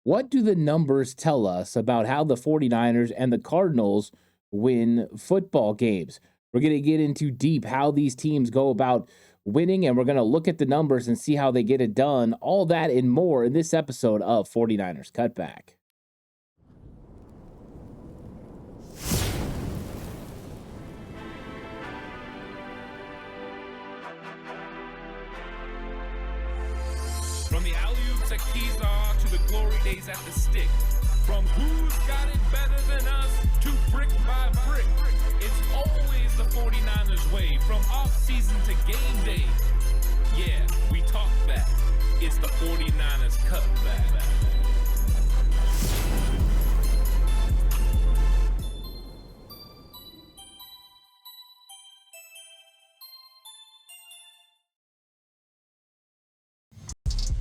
What do the numbers tell us about how the 49ers and the Cardinals win football games? We're going to get into deep how these teams go about winning, and we're going to look at the numbers and see how they get it done. All that and more in this episode of 49ers Cutback. From the alley-oops at Kezar to the glory days at the stick. From who's got it better than us to brick by brick. It's always the 49ers way from off-season to game day. Yeah, we talk back. It's the 49ers Cutback.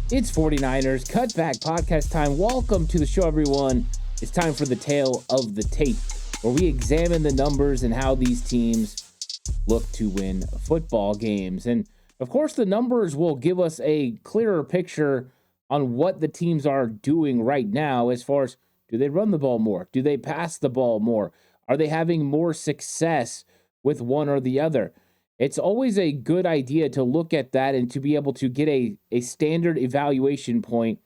It's 49ers Cutback podcast time. Welcome to the show, everyone. It's time for the tale of the tape, where we examine the numbers and how these teams look to win football games. And of course, the numbers will give us a clearer picture on what the teams are doing right now as far as, do they run the ball more? Do they pass the ball more? Are they having more success with one or the other? It's always a good idea to look at that and to be able to get a standard evaluation point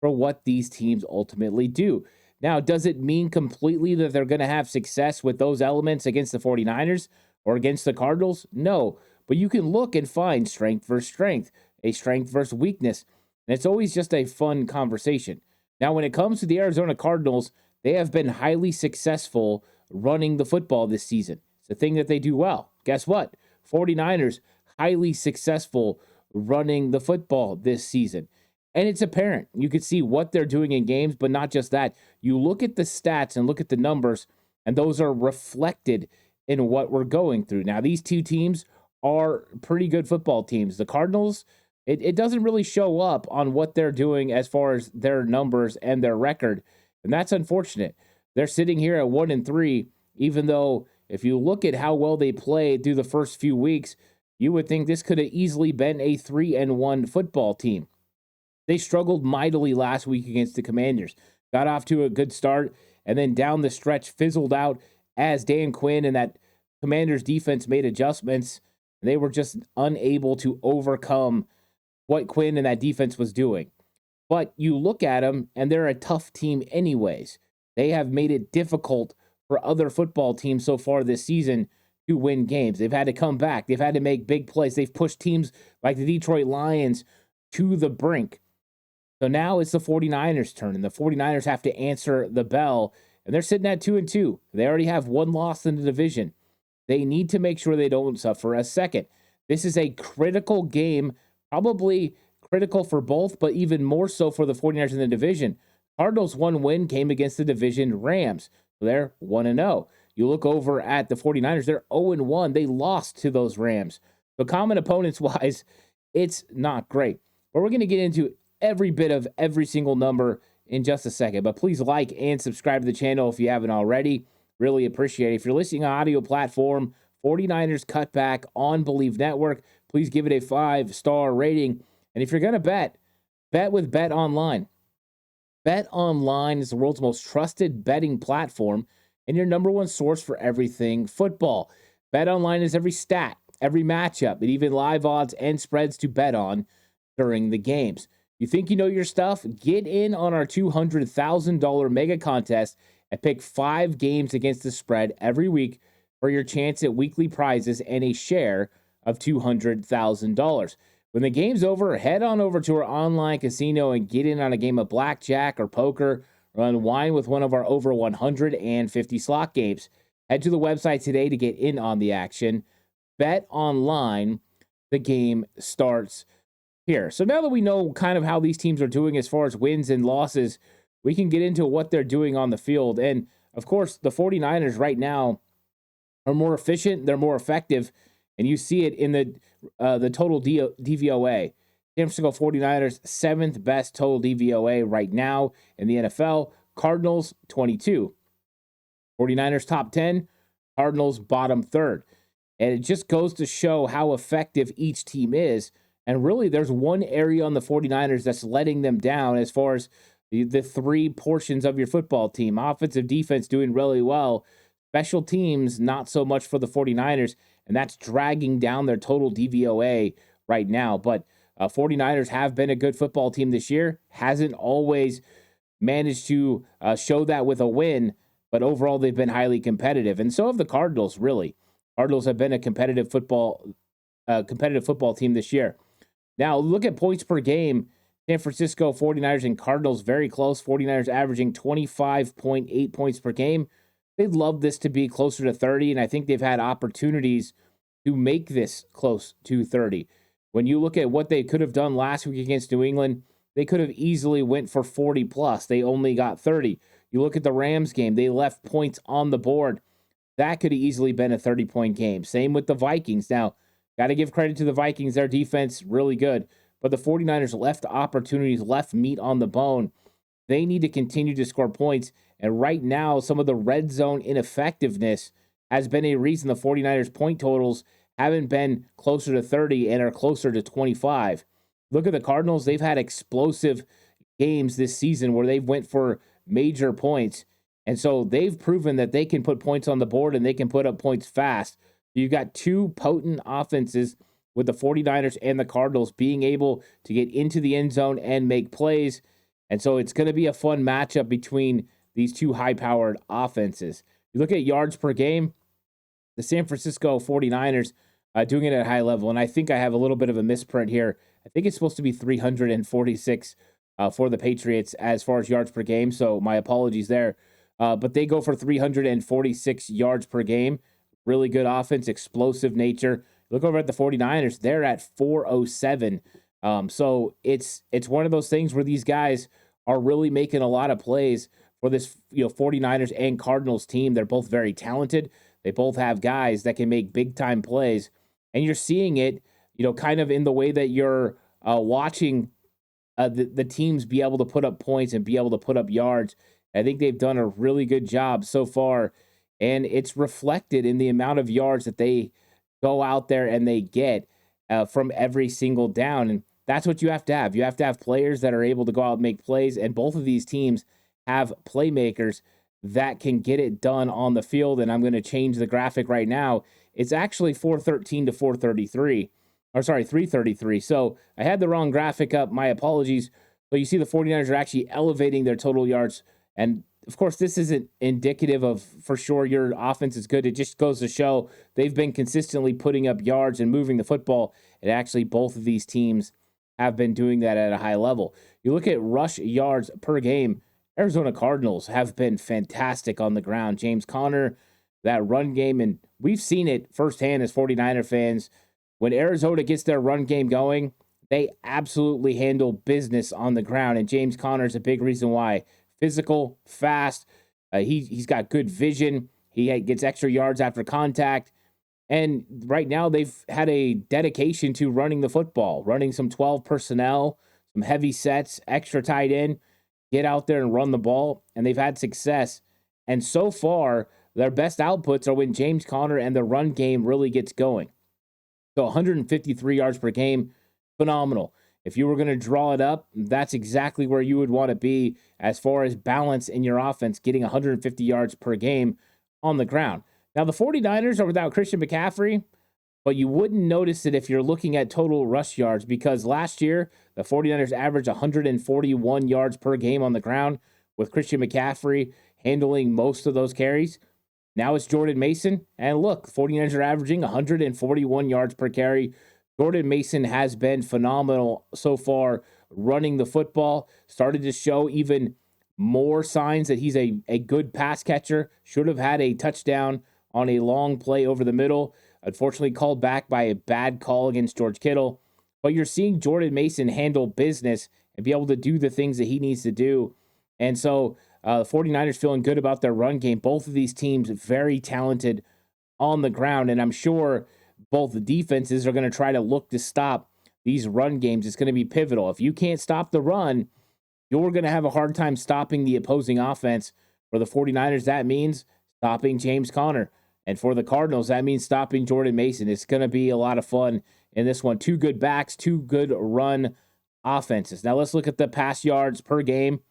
for what these teams ultimately do. Now, does it mean completely that they're going to have success with those elements against the 49ers or against the Cardinals? No, but you can look and find strength versus strength, a strength versus weakness, and it's always just a fun conversation. Now, when it comes to the Arizona Cardinals, they have been highly successful running the football this season. It's a thing that they do well. Guess what? 49ers, highly successful running the football this season. And it's apparent. You can see what they're doing in games, but not just that. You look at the stats and look at the numbers, and those are reflected in what we're going through. Now, these two teams are pretty good football teams. The Cardinals, it doesn't really show up on what they're doing as far as their numbers and their record, and that's unfortunate. They're sitting here at 1-3, even though if you look at how well they played through the first few weeks, you would think this could have easily been a 3-1 football team. They struggled mightily last week against the Commanders. Got off to a good start, and then down the stretch fizzled out as Dan Quinn and that Commanders defense made adjustments. They were just unable to overcome what Quinn and that defense was doing. But you look at them, and they're a tough team anyways. They have made it difficult for other football teams so far this season to win games. They've had to come back. They've had to make big plays. They've pushed teams like the Detroit Lions to the brink. So now it's the 49ers' turn, and the 49ers have to answer the bell, and they're sitting at 2-2. They already have one loss in the division. They need to make sure they don't suffer a second. This is a critical game, probably critical for both, but even more so for the 49ers in the division. Cardinals' one win came against the division Rams. They're 1-0. You look over at the 49ers, they're 0-1. They lost to those Rams. So common opponents-wise, it's not great. But we're going to get into every bit of every single number in just a second. But please like and subscribe to the channel if you haven't already. Really appreciate it. If you're listening on audio platform, 49ers Cutback on Believe Network, please give it a 5-star rating. And if you're going to bet with Bet Online. Bet Online is the world's most trusted betting platform and your number one source for everything football. Bet Online is every stat, every matchup, and even live odds and spreads to bet on during the games. You think you know your stuff? Get in on our $200,000 mega contest and pick 5 games against the spread every week for your chance at weekly prizes and a share of $200,000. When the game's over, head on over to our online casino and get in on a game of blackjack or poker or unwind with one of our over 150 slot games. Head to the website today to get in on the action. Bet Online, the game starts here. So now that we know kind of how these teams are doing as far as wins and losses, we can get into what they're doing on the field. And of course, the 49ers right now are more efficient, they're more effective, and you see it in the total DVOA. San Francisco 49ers, 7th best total DVOA right now in the NFL. Cardinals, 22. 49ers, top 10. Cardinals, bottom 3rd. And it just goes to show how effective each team is. And really, there's one area on the 49ers that's letting them down as far as the three portions of your football team. Offensive, defense doing really well. Special teams, not so much for the 49ers, and that's dragging down their total DVOA right now. But 49ers have been a good football team this year. Hasn't always managed to show that with a win, but overall they've been highly competitive. And so have the Cardinals, really. Cardinals have been a competitive football team this year. Now, look at points per game. San Francisco 49ers and Cardinals very close. 49ers averaging 25.8 points per game. They'd love this to be closer to 30, and I think they've had opportunities to make this close to 30. When you look at what they could have done last week against New England, they could have easily went for 40 plus. They only got 30. You look at the Rams game, they left points on the board. That could have easily been a 30-point game. Same with the Vikings. Now, got to give credit to the Vikings. Their defense, really good. But the 49ers left opportunities, left meat on the bone. They need to continue to score points. And right now, some of the red zone ineffectiveness has been a reason the 49ers point totals haven't been closer to 30 and are closer to 25. Look at the Cardinals. They've had explosive games this season where they've went for major points. And so they've proven that they can put points on the board and they can put up points fast. You've got two potent offenses with the 49ers and the Cardinals being able to get into the end zone and make plays. And so it's going to be a fun matchup between these two high-powered offenses. You look at yards per game, the San Francisco 49ers doing it at a high level. And I think I have a little bit of a misprint here. I think it's supposed to be 346 for the Patriots as far as yards per game. So my apologies there. But they go for 346 yards per game. Really good offense, explosive nature. Look over at the 49ers. They're at 407. So it's one of those things where these guys are really making a lot of plays for this 49ers and Cardinals team. They're both very talented. They both have guys that can make big-time plays. And you're seeing it, kind of in the way that you're watching the teams be able to put up points and be able to put up yards. I think they've done a really good job so far, and it's reflected in the amount of yards that they go out there and they get from every single down. And that's what you have to have. You have to have players that are able to go out and make plays, and both of these teams have playmakers that can get it done on the field. And I'm going to change the graphic right now. It's actually 413 to 433. Or sorry, 333. So I had the wrong graphic up. My apologies. But you see the 49ers are actually elevating their total yards. And of course, this isn't indicative of for sure your offense is good. It just goes to show they've been consistently putting up yards and moving the football. And actually, both of these teams have been doing that at a high level. You look at rush yards per game. Arizona Cardinals have been fantastic on the ground. James Conner, that run game, and we've seen it firsthand as 49er fans. When Arizona gets their run game going, they absolutely handle business on the ground, and James Conner is a big reason why. Physical, fast, he's got good vision. He gets extra yards after contact, and right now they've had a dedication to running the football, running some 12 personnel, some heavy sets, extra tight end, get out there and run the ball, and they've had success. And so far, their best outputs are when James Conner and the run game really gets going. So 153 yards per game, phenomenal. If you were going to draw it up, that's exactly where you would want to be as far as balance in your offense, getting 150 yards per game on the ground. Now, the 49ers are without Christian McCaffrey, but you wouldn't notice it if you're looking at total rush yards because last year, the 49ers averaged 141 yards per game on the ground with Christian McCaffrey handling most of those carries. Now it's Jordan Mason, and look, 49ers are averaging 141 yards per carry. Jordan Mason has been phenomenal so far running the football, started to show even more signs that he's a good pass catcher, should have had a touchdown on a long play over the middle. Unfortunately, called back by a bad call against George Kittle. But you're seeing Jordan Mason handle business and be able to do the things that he needs to do. And so the 49ers feeling good about their run game. Both of these teams very talented on the ground. And I'm sure both the defenses are going to try to look to stop these run games. It's going to be pivotal. If you can't stop the run, you're going to have a hard time stopping the opposing offense. For the 49ers, that means stopping James Conner. And for the Cardinals, that means stopping Jordan Mason. It's going to be a lot of fun in this one. Two good backs, two good run offenses. Now let's look at the pass yards per game.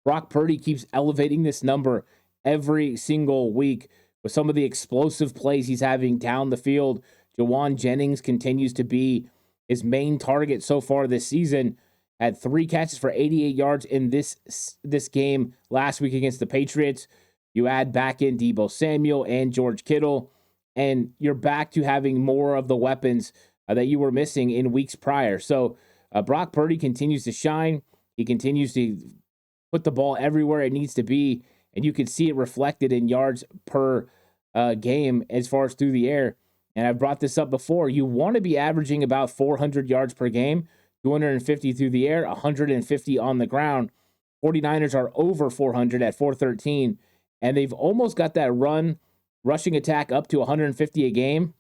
Brock Purdy keeps elevating this number every single week with some of the explosive plays he's having down the field. Jawan Jennings continues to be his main target so far this season. Had 3 catches for 88 yards in this game last week against the Patriots. You add back in Deebo Samuel and George Kittle, and you're back to having more of the weapons that you were missing in weeks prior. So Brock Purdy continues to shine. He continues to put the ball everywhere it needs to be, and you can see it reflected in yards per game as far as through the air. And I've brought this up before. You want to be averaging about 400 yards per game, 250 through the air, 150 on the ground. 49ers are over 400 at 413, and they've almost got that rushing attack up to 150 a game,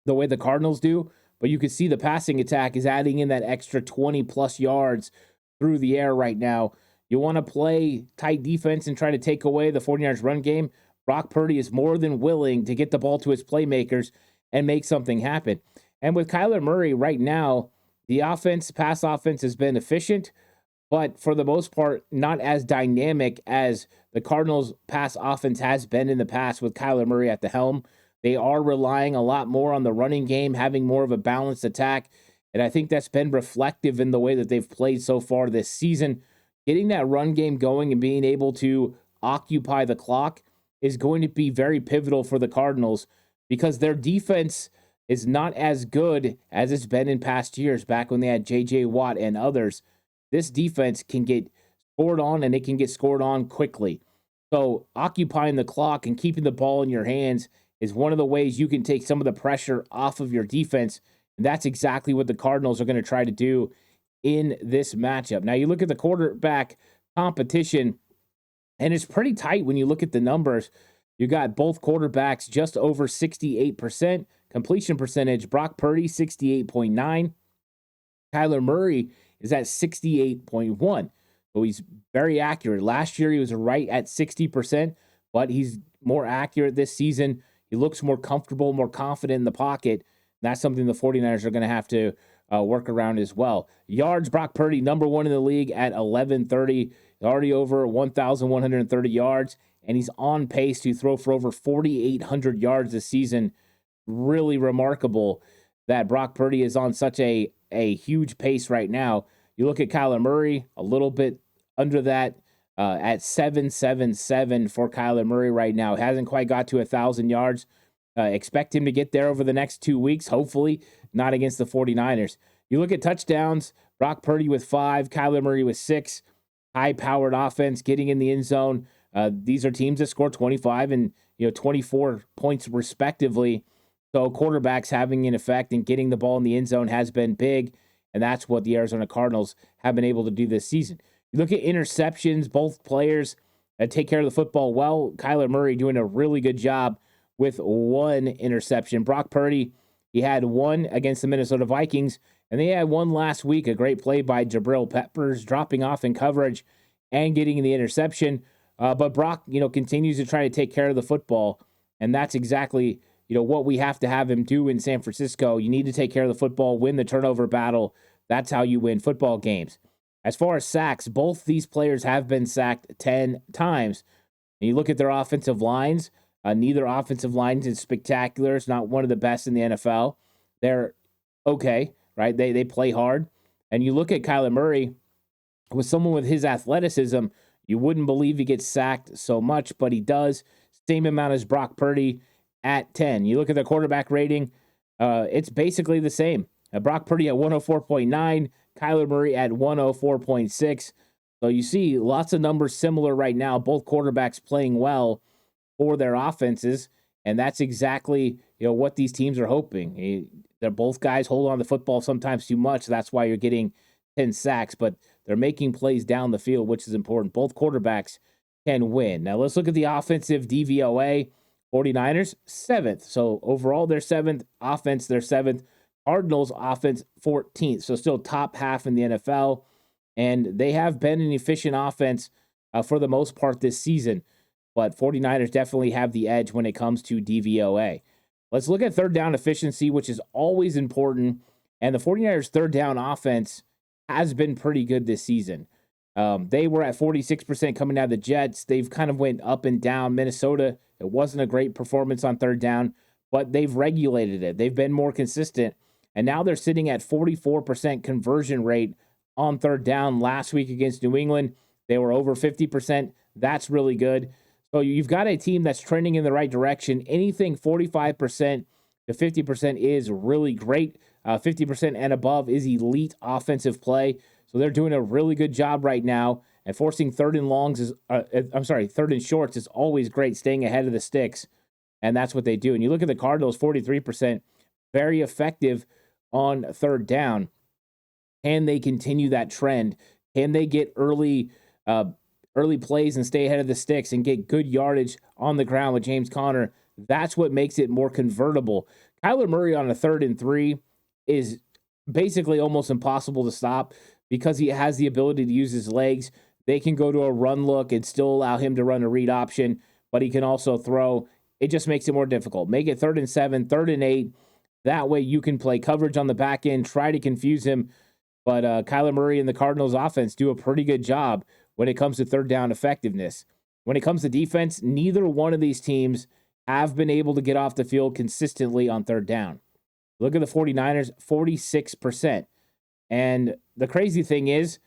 the way the Cardinals do. But you can see the passing attack is adding in that extra 20 plus yards through the air right now. You want to play tight defense and try to take away the 49ers run game. Brock Purdy is more than willing to get the ball to his playmakers and make something happen. And with Kyler Murray right now, the pass offense has been efficient, but for the most part, not as dynamic as the Cardinals' pass offense has been in the past with Kyler Murray at the helm. They are relying a lot more on the running game, having more of a balanced attack, and I think that's been reflective in the way that they've played so far this season. Getting that run game going and being able to occupy the clock is going to be very pivotal for the Cardinals because their defense is not as good as it's been in past years, back when they had J.J. Watt and others. This defense can get scored on, and it can get scored on quickly. So occupying the clock and keeping the ball in your hands is one of the ways you can take some of the pressure off of your defense, and that's exactly what the Cardinals are going to try to do in this matchup. Now, you look at the quarterback competition, and it's pretty tight when you look at the numbers. You got both quarterbacks just over 68% completion percentage. Brock Purdy, 68.9. Kyler Murray is at 68.1. So he's very accurate. Last year, he was right at 60%, but he's more accurate this season. He looks more comfortable, more confident in the pocket. That's something the 49ers are going to have to work around as well. Yards, Brock Purdy, number 1 in the league at 1130, already over 1,130 yards, and he's on pace to throw for over 4,800 yards this season. Really remarkable that Brock Purdy is on such a huge pace right now. You look at Kyler Murray, a little bit under that, at 777 for Kyler Murray right now. Hasn't quite got to 1,000 yards. Expect him to get there over the next 2 weeks, hopefully not against the 49ers. You look at touchdowns, Brock Purdy with 5, Kyler Murray with 6. High-powered offense, getting in the end zone. These are teams that score 25 and 24 points respectively. So quarterbacks having an effect and getting the ball in the end zone has been big, and that's what the Arizona Cardinals have been able to do this season. You look at interceptions, both players take care of the football well. Kyler Murray doing a really good job with 1 interception. Brock Purdy, he had 1 against the Minnesota Vikings, and they had 1 last week. A great play by Jabril Peppers, dropping off in coverage and getting the interception. But Brock, continues to try to take care of the football, and that's exactly what we have to have him do in San Francisco. You need to take care of the football, win the turnover battle. That's how you win football games. As far as sacks, both these players have been sacked 10 times. And you look at their offensive lines. Neither offensive line is spectacular. It's not one of the best in the NFL. They're okay, right? They play hard. And you look at Kyler Murray, with someone with his athleticism, you wouldn't believe he gets sacked so much, but he does. Same amount as Brock Purdy at 10. You look at the quarterback rating, it's basically the same. Brock Purdy at 104.9, Kyler Murray at 104.6. So you see lots of numbers similar right now, both quarterbacks playing well for their offenses, and that's exactly what these teams are hoping. They're both guys hold on to the football sometimes too much. That's why you're getting 10 sacks, but they're making plays down the field, which is important. Both quarterbacks can win. Now let's look at the offensive DVOA. 49ers, 7th. So overall, they're 7th. Offense, they're 7th. Cardinals, offense, 14th. So still top half in the NFL. And they have been an efficient offense for the most part this season. But 49ers definitely have the edge when it comes to DVOA. Let's look at third down efficiency, which is always important. And the 49ers' third down offense has been pretty good this season. They were at 46% coming out of the Jets. They've kind of went up and down. Minnesota, it wasn't a great performance on third down, but they've regulated it. They've been more consistent. And now they're sitting at 44% conversion rate on third down. Last week against New England, they were over 50%. That's really good. So you've got a team that's trending in the right direction. Anything 45% to 50% is really great. 50% and above is elite offensive play. So they're doing a really good job right now. And forcing third and shorts is always great, staying ahead of the sticks. And that's what they do. And you look at the Cardinals, 43%, very effective on third down. Can they continue that trend? Can they get early plays and stay ahead of the sticks and get good yardage on the ground with James Conner? That's what makes it more convertible. Kyler Murray on a 3rd and 3 is basically almost impossible to stop because he has the ability to use his legs. They can go to a run look and still allow him to run a read option, but he can also throw. It just makes it more difficult. Make it 3rd and 7, 3rd and 8. That way you can play coverage on the back end, try to confuse him. But Kyler Murray and the Cardinals offense do a pretty good job when it comes to third down effectiveness. When it comes to defense, neither one of these teams have been able to get off the field consistently on third down. Look at the 49ers, 46%. And the crazy thing is,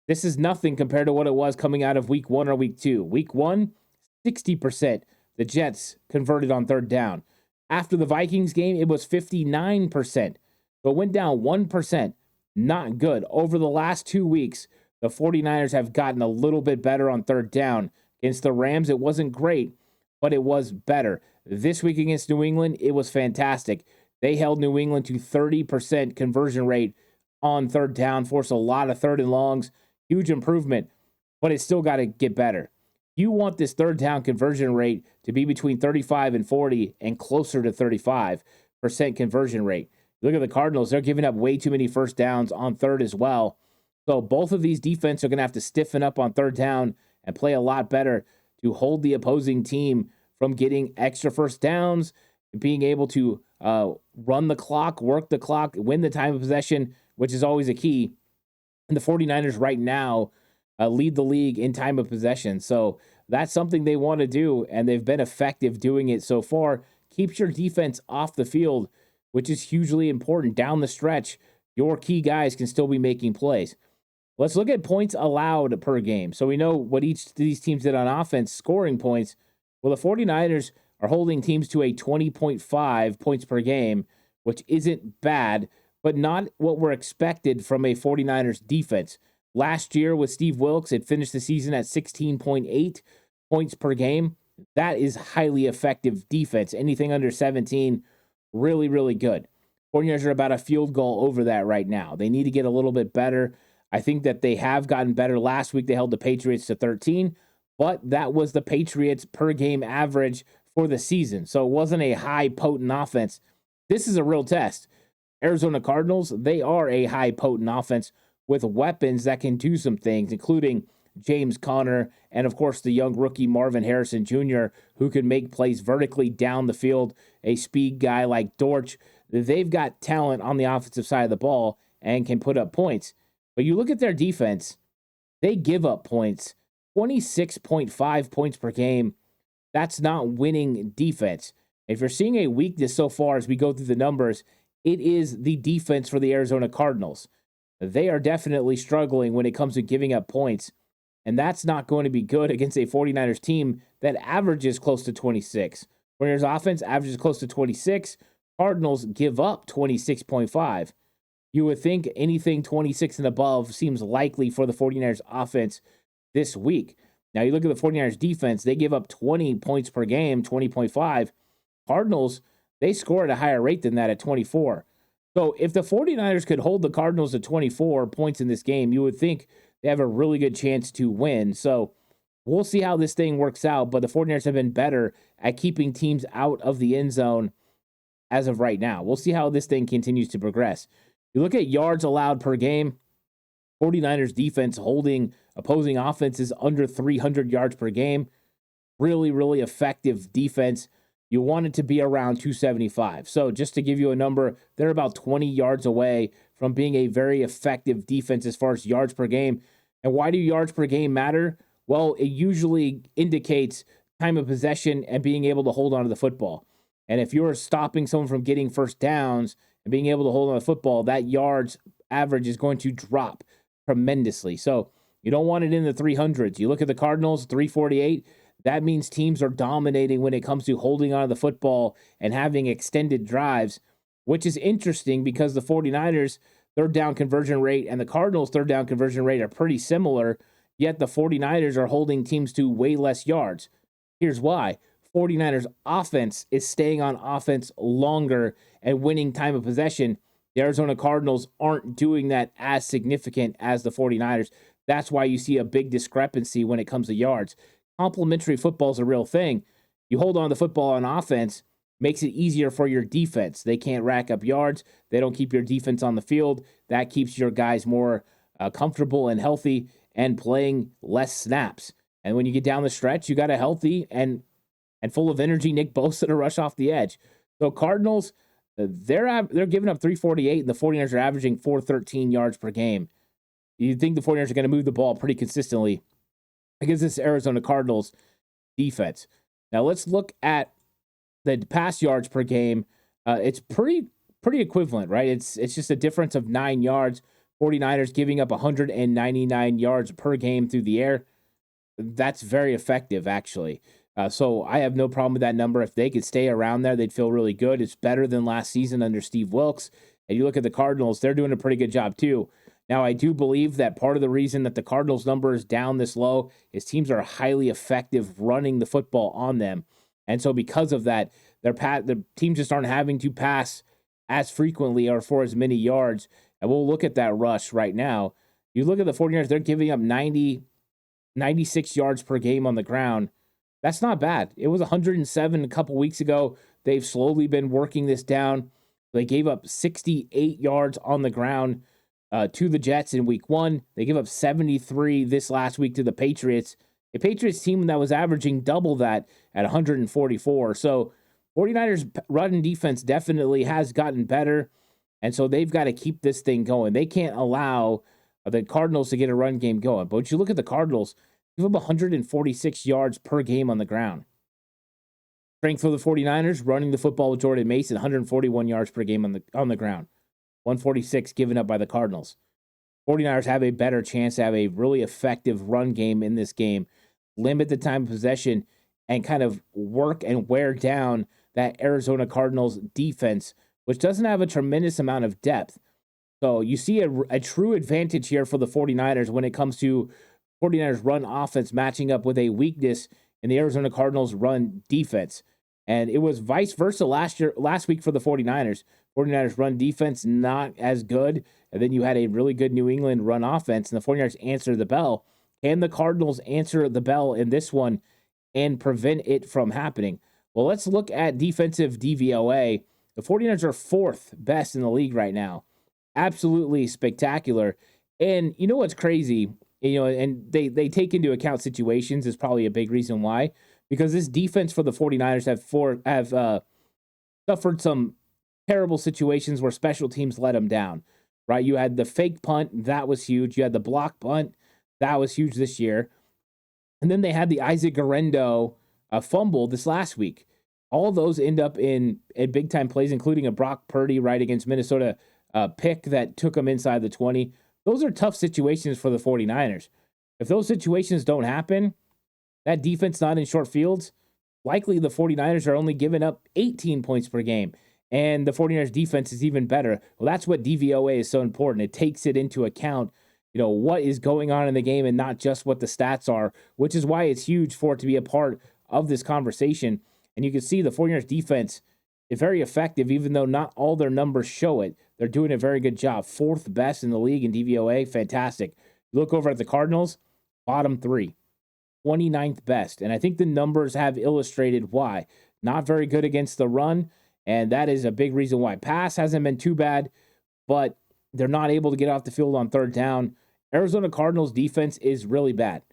this is nothing compared to what it was coming out of week 1 or week 2. Week 1, 60%. The Jets converted on third down. After the Vikings game, it was 59%. So it went down 1%. Not good. Over the last 2 weeks, the 49ers have gotten a little bit better on third down. Against the Rams, it wasn't great, but it was better. This week against New England, it was fantastic. They held New England to 30% conversion rate on third down, forced a lot of third and longs. Huge improvement, but it's still got to get better. You want this third down conversion rate to be between 35 and 40 and closer to 35% conversion rate. Look at the Cardinals. They're giving up way too many first downs on third as well. So both of these defenses are going to have to stiffen up on third down and play a lot better to hold the opposing team from getting extra first downs, being able to run the clock, work the clock, win the time of possession, which is always a key. And the 49ers right now lead the league in time of possession. So that's something they want to do, and they've been effective doing it so far. Keeps your defense off the field, which is hugely important. Down the stretch, your key guys can still be making plays. Let's look at points allowed per game. So we know what each of these teams did on offense, scoring points. Well, the 49ers are holding teams to a 20.5 points per game, which isn't bad, but not what we're expected from a 49ers defense. Last year with Steve Wilks, it finished the season at 16.8 points per game. That is highly effective defense. Anything under 17, really, really good. 49ers are about a field goal over that right now. They need to get a little bit better. I think that they have gotten better. Last week they held the Patriots to 13, but that was the Patriots per game average for the season. So it wasn't a high potent offense. This is a real test. Arizona Cardinals, they are a high potent offense with weapons that can do some things, including James Conner and, of course, the young rookie Marvin Harrison Jr., who can make plays vertically down the field, a speed guy like Dortch. They've got talent on the offensive side of the ball and can put up points. But you look at their defense, they give up points, 26.5 points per game. That's not winning defense. If you're seeing a weakness so far as we go through the numbers, it is the defense for the Arizona Cardinals. They are definitely struggling when it comes to giving up points, and that's not going to be good against a 49ers team that averages close to 26. 49ers offense averages close to 26. Cardinals give up 26.5. You would think anything 26 and above seems likely for the 49ers offense this week. Now, you look at the 49ers defense, they give up 20 points per game, 20.5. Cardinals, they score at a higher rate than that at 24. So if the 49ers could hold the Cardinals to 24 points in this game, you would think they have a really good chance to win. So we'll see how this thing works out, but the 49ers have been better at keeping teams out of the end zone as of right now. We'll see how this thing continues to progress. You look at yards allowed per game, 49ers defense holding opposing offenses under 300 yards per game. Really, really effective defense. You want it to be around 275. So just to give you a number, they're about 20 yards away from being a very effective defense as far as yards per game. And why do yards per game matter? Well, it usually indicates time of possession and being able to hold on to the football. And if you're stopping someone from getting first downs and being able to hold on to the football, that yards average is going to drop tremendously. So you don't want it in the 300s. You look at the Cardinals, 348. That means teams are dominating when it comes to holding on to the football and having extended drives, which is interesting because the 49ers third down conversion rate and the Cardinals third down conversion rate are pretty similar, yet the 49ers are holding teams to way less yards. Here's why. 49ers offense is staying on offense longer and winning time of possession. The Arizona Cardinals aren't doing that as significant as the 49ers. That's why you see a big discrepancy when it comes to yards. Complementary football is a real thing. You hold on to the football on offense, makes it easier for your defense. They can't rack up yards. They don't keep your defense on the field. That keeps your guys more comfortable and healthy and playing less snaps. And when you get down the stretch, you got a healthy and full of energy Nick Bosa to rush off the edge. So Cardinals, they're giving up 348, and the 49ers are averaging 413 yards per game. You think the 49ers are going to move the ball pretty consistently against this Arizona Cardinals defense. Now let's look at the pass yards per game. It's pretty equivalent, right? It's just a difference of 9 yards. 49ers giving up 199 yards per game through the air. That's very effective, actually. So I have no problem with that number. If they could stay around there, they'd feel really good. It's better than last season under Steve Wilks. And you look at the Cardinals, they're doing a pretty good job too. Now, I do believe that part of the reason that the Cardinals number is down this low is teams are highly effective running the football on them. And so because of that, the teams just aren't having to pass as frequently or for as many yards. And we'll look at that rush right now. You look at the 49ers, they're giving up 96 yards per game on the ground. That's not bad. It was 107 a couple weeks ago. They've slowly been working this down. They gave up 68 yards on the ground to the Jets in week 1. They gave up 73 this last week to the Patriots, a Patriots team that was averaging double that at 144. So 49ers run defense definitely has gotten better, and so they've got to keep this thing going. They can't allow the Cardinals to get a run game going. But you look at the Cardinals, give up 146 yards per game on the ground. Strength for the 49ers, running the football with Jordan Mason, 141 yards per game on the ground. 146 given up by the Cardinals. 49ers have a better chance to have a really effective run game in this game, limit the time of possession, and kind of work and wear down that Arizona Cardinals defense, which doesn't have a tremendous amount of depth. So you see a true advantage here for the 49ers when it comes to 49ers run offense matching up with a weakness in the Arizona Cardinals run defense. And it was vice versa last week for the 49ers. 49ers run defense not as good. And then you had a really good New England run offense, and the 49ers answered the bell. Can the Cardinals answer the bell in this one and prevent it from happening? Well, let's look at defensive DVOA. The 49ers are fourth best in the league right now. Absolutely spectacular. And you know what's crazy? And they take into account situations is probably a big reason why. Because this defense for the 49ers have suffered some terrible situations where special teams let them down, right? You had the fake punt, that was huge. You had the block punt, that was huge this year. And then they had the Isaac Guerrero fumble this last week. All of those end up in big-time plays, including a Brock Purdy right against Minnesota pick that took them inside the 20. Those are tough situations for the 49ers. If those situations don't happen, that defense not in short fields, likely the 49ers are only giving up 18 points per game. And the 49ers defense is even better. Well, that's what DVOA is so important. It takes it into account, what is going on in the game and not just what the stats are, which is why it's huge for it to be a part of this conversation. And you can see the 49ers defense is very effective, even though not all their numbers show it. They're doing a very good job. Fourth best in the league in DVOA. Fantastic. You look over at the Cardinals, bottom 3. 29th best. And I think the numbers have illustrated why. Not very good against the run, and that is a big reason why. Pass hasn't been too bad, but they're not able to get off the field on third down. Arizona Cardinals defense is really bad.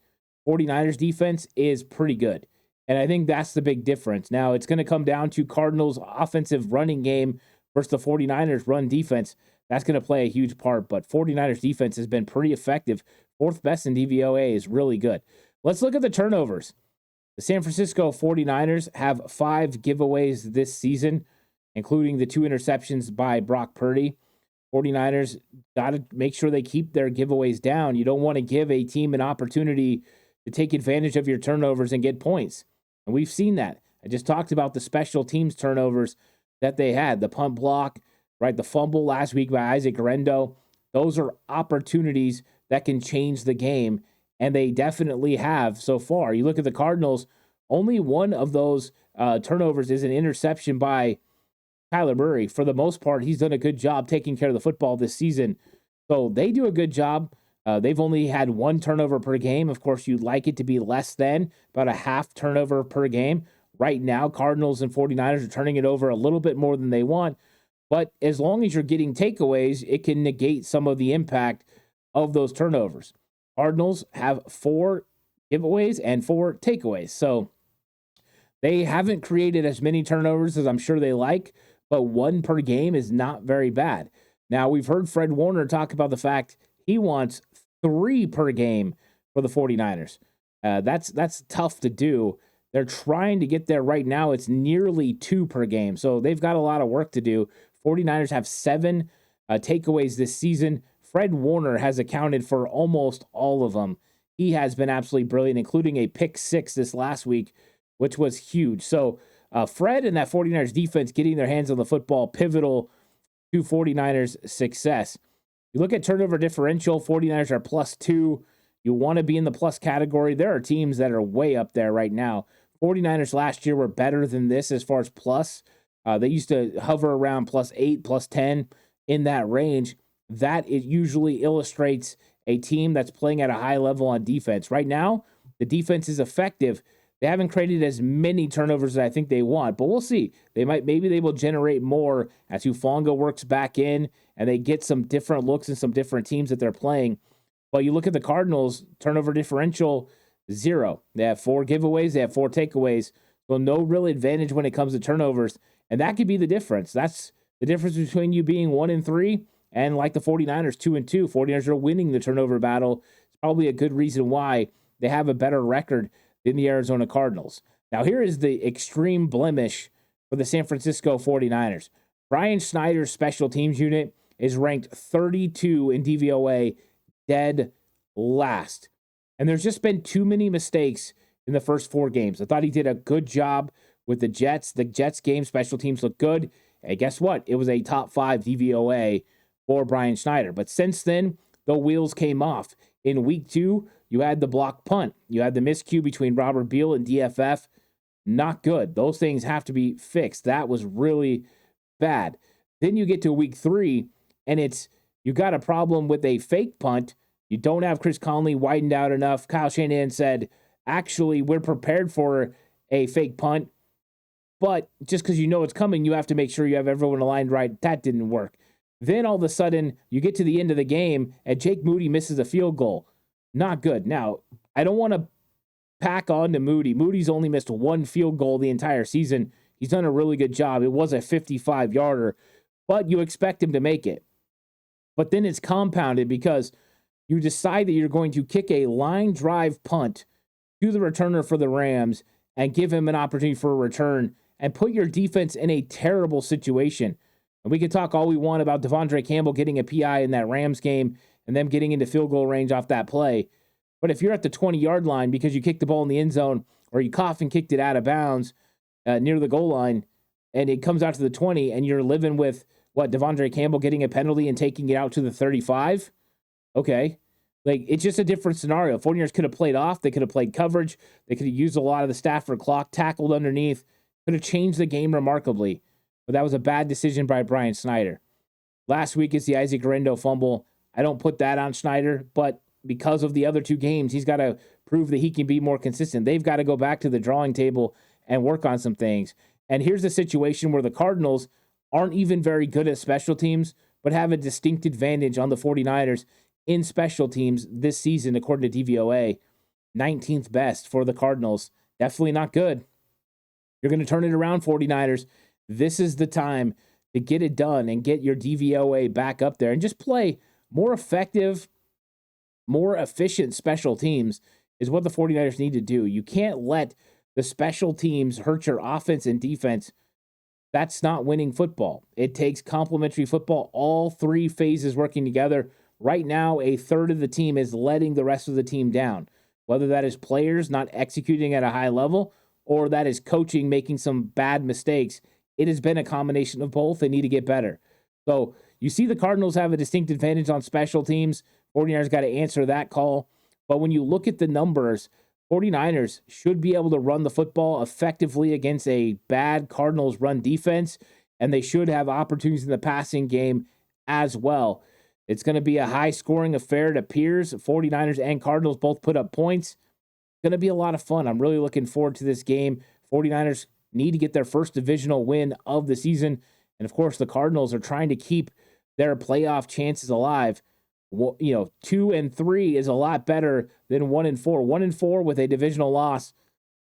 49ers defense is pretty good. And I think that's the big difference. Now, it's going to come down to Cardinals offensive running game versus the 49ers run defense. That's going to play a huge part, but 49ers defense has been pretty effective Fourth best in DVOA is really good. Let's look at the turnovers. The San Francisco 49ers have 5 giveaways this season, including the 2 interceptions by Brock Purdy. 49ers got to make sure they keep their giveaways down. You don't want to give a team an opportunity to take advantage of your turnovers and get points. And we've seen that. I just talked about the special teams turnovers that they had. The punt block, right? The fumble last week by Isaac Guerendo. Those are opportunities that can change the game, and they definitely have so far. You look at the Cardinals, only one of those turnovers is an interception by Kyler Murray. For the most part, he's done a good job taking care of the football this season. So they do a good job. They've only had 1 turnover per game. Of course, you'd like it to be less than about a half turnover per game. Right now, Cardinals and 49ers are turning it over a little bit more than they want. But as long as you're getting takeaways, it can negate some of the impact of those turnovers. Cardinals have 4 giveaways and 4 takeaways. So they haven't created as many turnovers as I'm sure they like, but 1 per game is not very bad. Now, we've heard Fred Warner talk about the fact he wants 3 per game for the 49ers. That's tough to do. They're trying to get there right now. It's nearly 2 per game. So they've got a lot of work to do. 49ers have 7 takeaways this season. Fred Warner has accounted for almost all of them. He has been absolutely brilliant, including a pick 6 this last week, which was huge. So Fred and that 49ers defense getting their hands on the football, pivotal to 49ers success. You look at turnover differential, 49ers are +2. You want to be in the plus category. There are teams that are way up there right now. 49ers last year were better than this as far as plus. They used to hover around +8, +10 in that range. That it usually illustrates a team that's playing at a high level on defense. Right now, the defense is effective. They haven't created as many turnovers as I think they want, but we'll see. Maybe they will generate more as Hufanga works back in and they get some different looks and some different teams that they're playing. But you look at the Cardinals, turnover differential, 0. They have 4 giveaways, they have 4 takeaways. So no real advantage when it comes to turnovers. And that could be the difference. That's the difference between you being 1-3 and like the 49ers, 2-2. 49ers are winning the turnover battle. It's probably a good reason why they have a better record than the Arizona Cardinals. Now, here is the extreme blemish for the San Francisco 49ers. Brian Schneider's special teams unit is ranked 32 in DVOA, dead last. And there's just been too many mistakes in the first 4 games. I thought he did a good job with the Jets. The Jets game special teams looked good. And guess what? It was a top 5 DVOA for Brian Schneider. But since then, the wheels came off. In week 2, you had the block punt. You had the miscue between Robert Beal and DFF. Not good. Those things have to be fixed. That was really bad. Then you get to week 3, and you got a problem with a fake punt. You don't have Chris Conley widened out enough. Kyle Shanahan said, actually, we're prepared for a fake punt, but just because you know it's coming, you have to make sure you have everyone aligned right. That didn't work. Then all of a sudden, you get to the end of the game, and Jake Moody misses a field goal. Not good. Now, I don't want to pack on to Moody. Moody's only missed 1 field goal the entire season. He's done a really good job. It was a 55-yarder, but you expect him to make it. But then it's compounded because you decide that you're going to kick a line drive punt to the returner for the Rams and give him an opportunity for a return and put your defense in a terrible situation. And we can talk all we want about Devondre Campbell getting a PI in that Rams game and them getting into field goal range off that play. But if you're at the 20-yard line because you kicked the ball in the end zone or you cough and kicked it out of bounds near the goal line and it comes out to the 20 and you're living with, Devondre Campbell getting a penalty and taking it out to the 35? Okay. It's just a different scenario. 49ers could have played off. They could have played coverage. They could have used a lot of the Stafford clock, tackled underneath. Could have changed the game remarkably. But that was a bad decision by Brian Schneider. Last week is the Isaac Guerendo fumble. I don't put that on Schneider, but because of the other 2 games, he's got to prove that he can be more consistent. They've got to go back to the drawing table and work on some things. And here's a situation where the Cardinals aren't even very good at special teams, but have a distinct advantage on the 49ers in special teams this season, according to DVOA. 19th best for the Cardinals. Definitely not good. You're going to turn it around, 49ers. This is the time to get it done and get your DVOA back up there and just play more effective, more efficient special teams is what the 49ers need to do. You can't let the special teams hurt your offense and defense. That's not winning football. It takes complementary football, all three phases working together. Right now, a third of the team is letting the rest of the team down, whether that is players not executing at a high level or that is coaching making some bad mistakes. It has been a combination of both. They need to get better. So you see the Cardinals have a distinct advantage on special teams. 49ers got to answer that call. But when you look at the numbers, 49ers should be able to run the football effectively against a bad Cardinals run defense, and they should have opportunities in the passing game as well. It's going to be a high-scoring affair, it appears. 49ers and Cardinals both put up points. It's going to be a lot of fun. I'm really looking forward to this game. 49ers need to get their first divisional win of the season. And, of course, the Cardinals are trying to keep their playoff chances alive. 2-3 is a lot better than 1-4. 1-4 with a divisional loss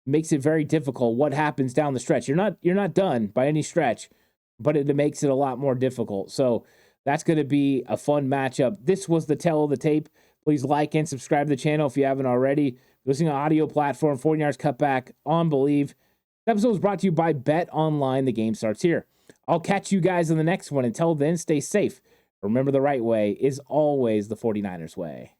makes it very difficult. What happens down the stretch? You're not done by any stretch, but it makes it a lot more difficult. So that's going to be a fun matchup. This was the Tale of the Tape. Please like and subscribe to the channel if you haven't already. Listening on audio platform, 49ers Cutback on Believe. This episode was brought to you by Bet Online. The game starts here. I'll catch you guys in the next one. Until then, stay safe. Remember, the right way is always the 49ers way.